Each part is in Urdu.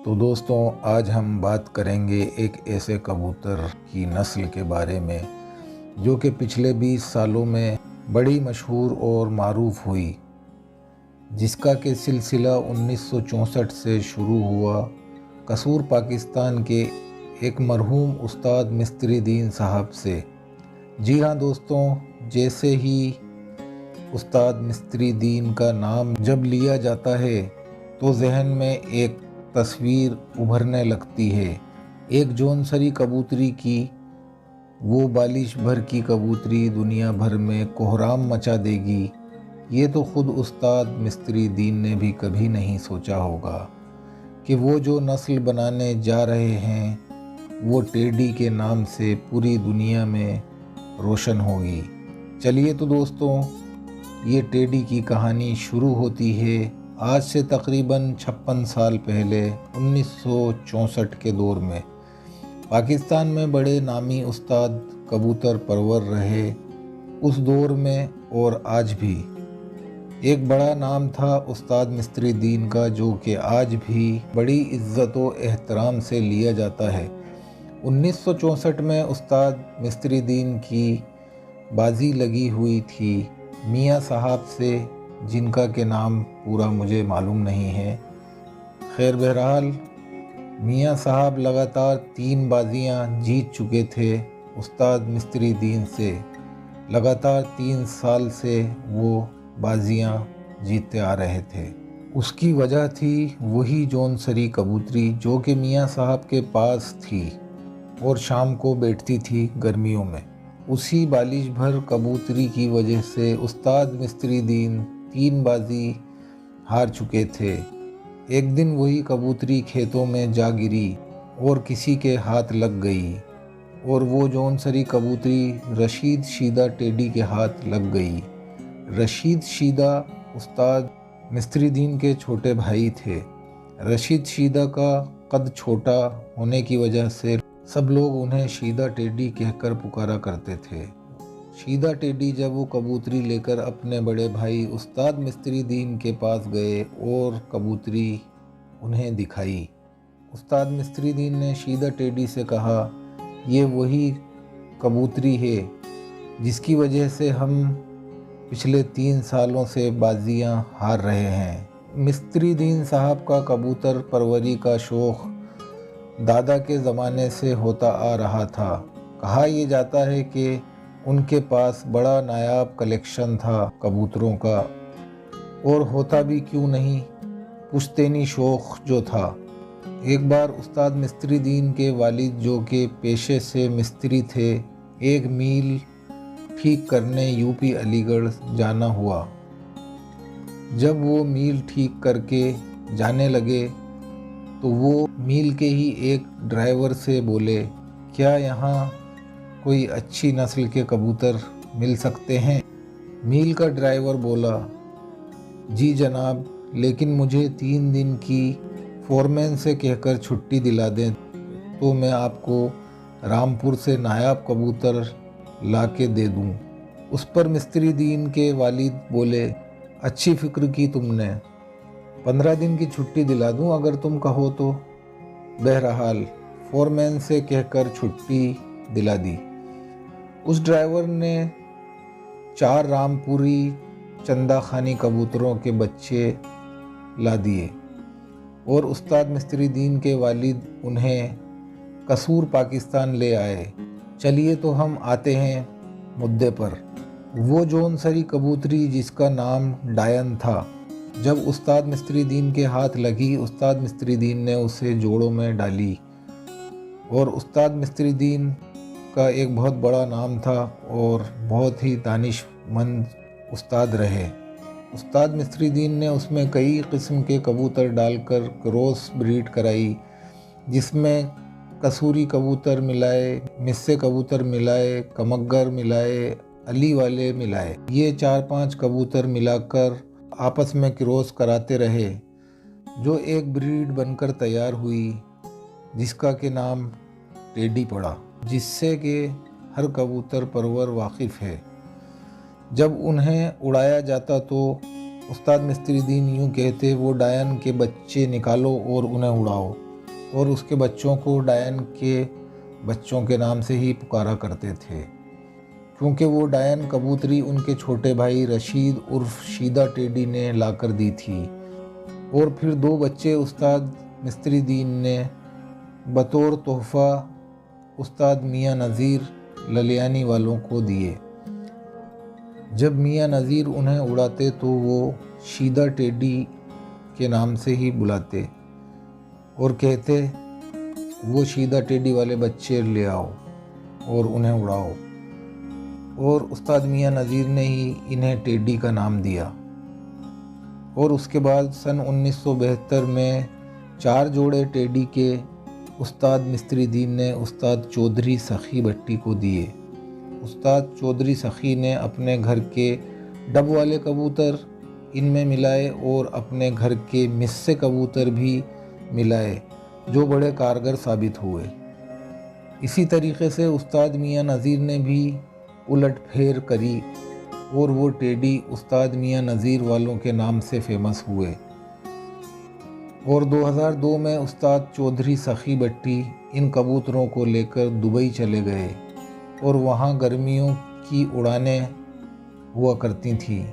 تو دوستوں، آج ہم بات کریں گے ایک ایسے کبوتر کی نسل کے بارے میں جو کہ پچھلے 20 سالوں میں بڑی مشہور اور معروف ہوئی، جس کا کہ سلسلہ 1964 سے شروع ہوا قصور پاکستان کے ایک مرحوم استاد مستری دین صاحب سے۔ جی ہاں دوستوں، جیسے ہی استاد مستری دین کا نام جب لیا جاتا ہے تو ذہن میں ایک تصویر ابھرنے لگتی ہے، ایک جونسری کبوتری کی۔ وہ بالش بھر کی کبوتری دنیا بھر میں کوہرام مچا دے گی، یہ تو خود استاد مستری دین نے بھی کبھی نہیں سوچا ہوگا کہ وہ جو نسل بنانے جا رہے ہیں وہ ٹیڈی کے نام سے پوری دنیا میں روشن ہوگی۔ چلیے تو دوستوں، یہ ٹیڈی کی کہانی شروع ہوتی ہے آج سے تقریباً 56 سال پہلے 1964 کے دور میں۔ پاکستان میں بڑے نامی استاد کبوتر پرور رہے اس دور میں اور آج بھی۔ ایک بڑا نام تھا استاد مستری دین کا، جو کہ آج بھی بڑی عزت و احترام سے لیا جاتا ہے۔ 1964 میں استاد مستری دین کی بازی لگی ہوئی تھی میاں صاحب سے، جن کا کہ نام پورا مجھے معلوم نہیں ہے۔ خیر بہرحال میاں صاحب لگاتار 3 بازیاں جیت چکے تھے استاد مستری دین سے۔ لگاتار 3 سال سے وہ بازیاں جیتتے آ رہے تھے۔ اس کی وجہ تھی وہی جونسری کبوتری جو کہ میاں صاحب کے پاس تھی اور شام کو بیٹھتی تھی گرمیوں میں۔ اسی بالش بھر کبوتری کی وجہ سے استاد مستری دین 3 بازی ہار چکے تھے۔ ایک دن وہی کبوتری کھیتوں میں جا گری اور کسی کے ہاتھ لگ گئی، اور وہ جونسری کبوتری رشید شیدہ ٹیڈی کے ہاتھ لگ گئی۔ رشید شیدہ استاد مستری دین کے چھوٹے بھائی تھے۔ رشید شیدہ کا قد چھوٹا ہونے کی وجہ سے سب لوگ انہیں شیدہ ٹیڈی کہہ کر پکارا کرتے تھے۔ شیدہ ٹیڈی جب وہ کبوتری لے کر اپنے بڑے بھائی استاد مستری دین کے پاس گئے اور کبوتری انہیں دکھائی، استاد مستری دین نے شیدہ ٹیڈی سے کہا، یہ وہی کبوتری ہے جس کی وجہ سے ہم پچھلے 3 سالوں سے بازیاں ہار رہے ہیں۔ مستری دین صاحب کا کبوتر پروری کا شوق دادا کے زمانے سے ہوتا آ رہا تھا۔ کہا یہ جاتا ہے کہ ان کے پاس بڑا نایاب کلیکشن تھا کبوتروں کا، اور ہوتا بھی کیوں نہیں، پشتینی شوق جو تھا۔ ایک بار استاد مستری دین کے والد، جو کہ پیشے سے مستری تھے، ایک میل ٹھیک کرنے یو پی علی گڑھ جانا ہوا۔ جب وہ میل ٹھیک کر کے جانے لگے تو وہ میل کے ہی ایک ڈرائیور سے بولے، کیا یہاں کوئی اچھی نسل کے کبوتر مل سکتے ہیں؟ میل کا ڈرائیور بولا، جی جناب، لیکن مجھے 3 دن کی فورمین سے کہہ کر چھٹی دلا دیں تو میں آپ کو رامپور سے نایاب کبوتر لا کے دے دوں۔ اس پر مستری دین کے والد بولے، اچھی فکر کی تم نے، 15 دن کی چھٹی دلا دوں اگر تم کہو تو۔ بہرحال فورمین سے کہہ کر چھٹی دلا دی۔ اس ڈرائیور نے 4 رامپوری چندہ خانی کبوتروں کے بچے لا دیے اور استاد مستری دین کے والد انہیں قصور پاکستان لے آئے۔ چلیے تو ہم آتے ہیں مدعے پر۔ وہ جونسری کبوتری جس کا نام ڈائن تھا، جب استاد مستری دین کے ہاتھ لگی، استاد مستری دین نے اسے جوڑوں میں ڈالی، اور استاد مستری دین کا ایک بہت بڑا نام تھا اور بہت ہی دانش مند استاد رہے۔ استاد مستری دین نے اس میں کئی قسم کے کبوتر ڈال کر کراس بریڈ کرائی، جس میں قصوری کبوتر ملائے، مصے کبوتر ملائے، کمگر ملائے، علی والے ملائے۔ یہ 4-5 کبوتر ملا کر آپس میں کراس کراتے رہے، جو ایک بریڈ بن کر تیار ہوئی، جس کا کہ نام ٹیڈی پڑا، جس سے کہ ہر کبوتر پرور واقف ہے۔ جب انہیں اڑایا جاتا تو استاد مستری دین یوں کہتے، وہ ڈائن کے بچے نکالو اور انہیں اڑاؤ۔ اور اس کے بچوں کو ڈائن کے بچوں کے نام سے ہی پکارا کرتے تھے، کیونکہ وہ ڈائن کبوتری ان کے چھوٹے بھائی رشید عرف شیدہ ٹیڈی نے لا کر دی تھی، اور پھر 2 بچے استاد مستری دین نے بطور تحفہ استاد میاں نذیر للیانی والوں کو دیے۔ جب میاں نذیر انہیں اڑاتے تو وہ شیدہ ٹیڈی کے نام سے ہی بلاتے اور کہتے وہ شیدہ ٹیڈی والے بچے لے آؤ اور انہیں اڑاؤ، اور استاد میاں نذیر نے ہی انہیں ٹیڈی کا نام دیا۔ اور اس کے بعد سن 1972 میں 4 جوڑے ٹیڈی کے استاد مستری دین نے استاد چودھری سخی بھٹی کو دیے۔ استاد چودھری سخی نے اپنے گھر کے ڈب والے کبوتر ان میں ملائے اور اپنے گھر کے مصے کبوتر بھی ملائے، جو بڑے کارگر ثابت ہوئے۔ اسی طریقے سے استاد میاں نذیر نے بھی الٹ پھیر کری اور وہ ٹیڈی استاد میاں نذیر والوں کے نام سے فیمس ہوئے۔ اور 2002 میں استاد چودھری سخی بھٹی ان کبوتروں کو لے کر دبئی چلے گئے، اور وہاں گرمیوں کی اڑانیں ہوا کرتی تھیں،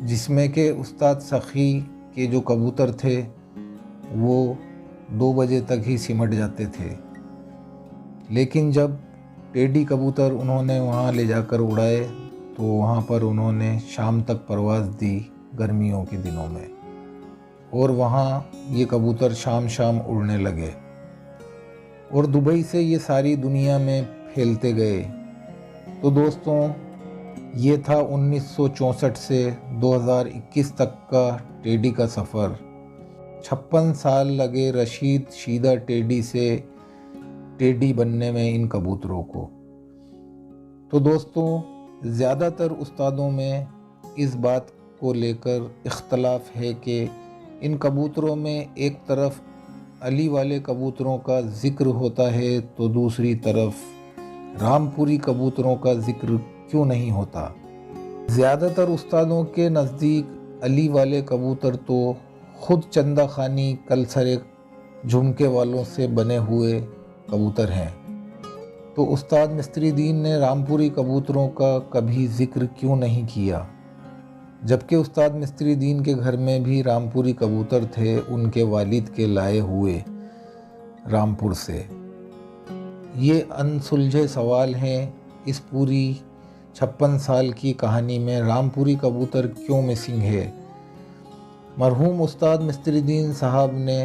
جس میں کہ استاد سخی کے جو کبوتر تھے وہ 2 بجے تک ہی سمٹ جاتے تھے، لیکن جب ٹیڈی کبوتر انہوں نے وہاں لے جا کر اڑائے تو وہاں پر انہوں نے شام تک پرواز دی گرمیوں کے دنوں میں، اور وہاں یہ کبوتر شام اڑنے لگے اور دبئی سے یہ ساری دنیا میں پھیلتے گئے۔ تو دوستوں، یہ تھا 1964 سے 2021 تک کا ٹیڈی کا سفر۔ 56 سال لگے رشید شیدہ ٹیڈی سے ٹیڈی بننے میں ان کبوتروں کو۔ تو دوستوں، زیادہ تر استادوں میں اس بات کو لے کر اختلاف ہے کہ ان کبوتروں میں ایک طرف علی والے کبوتروں کا ذکر ہوتا ہے تو دوسری طرف رامپوری کبوتروں کا ذکر کیوں نہیں ہوتا۔ زیادہ تر استادوں کے نزدیک علی والے کبوتر تو خود چندہ خانی کلسرے جھمکے والوں سے بنے ہوئے کبوتر ہیں، تو استاد مستری دین نے رامپوری کبوتروں کا کبھی ذکر کیوں نہیں کیا، جبکہ استاد مستری دین کے گھر میں بھی رامپوری کبوتر تھے، ان کے والد کے لائے ہوئے رامپور سے۔ یہ انسلجھے سوال ہیں۔ اس پوری 56 سال کی کہانی میں رامپوری کبوتر کیوں مسنگ ہے؟ مرحوم استاد مستری دین صاحب نے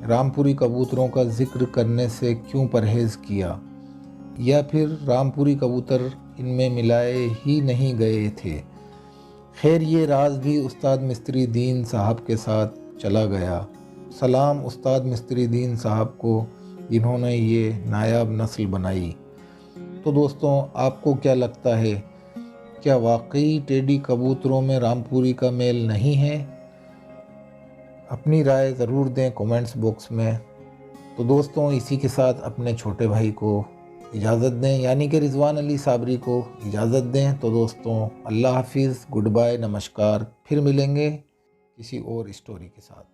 رامپوری کبوتروں کا ذکر کرنے سے کیوں پرہیز کیا، یا پھر رامپوری کبوتر ان میں ملائے ہی نہیں گئے تھے؟ خیر، یہ راز بھی استاد مستری دین صاحب کے ساتھ چلا گیا۔ سلام استاد مستری دین صاحب کو، جنہوں نے یہ نایاب نسل بنائی۔ تو دوستوں، آپ کو کیا لگتا ہے، کیا واقعی ٹیڈی کبوتروں میں رامپوری کا میل نہیں ہے؟ اپنی رائے ضرور دیں کومنٹس باکس میں۔ تو دوستوں، اسی کے ساتھ اپنے چھوٹے بھائی کو اجازت دیں، یعنی کہ رضوان علی صابری کو اجازت دیں۔ تو دوستوں، اللہ حافظ، گڈ بائے، نمسکار، پھر ملیں گے کسی اور اسٹوری کے ساتھ۔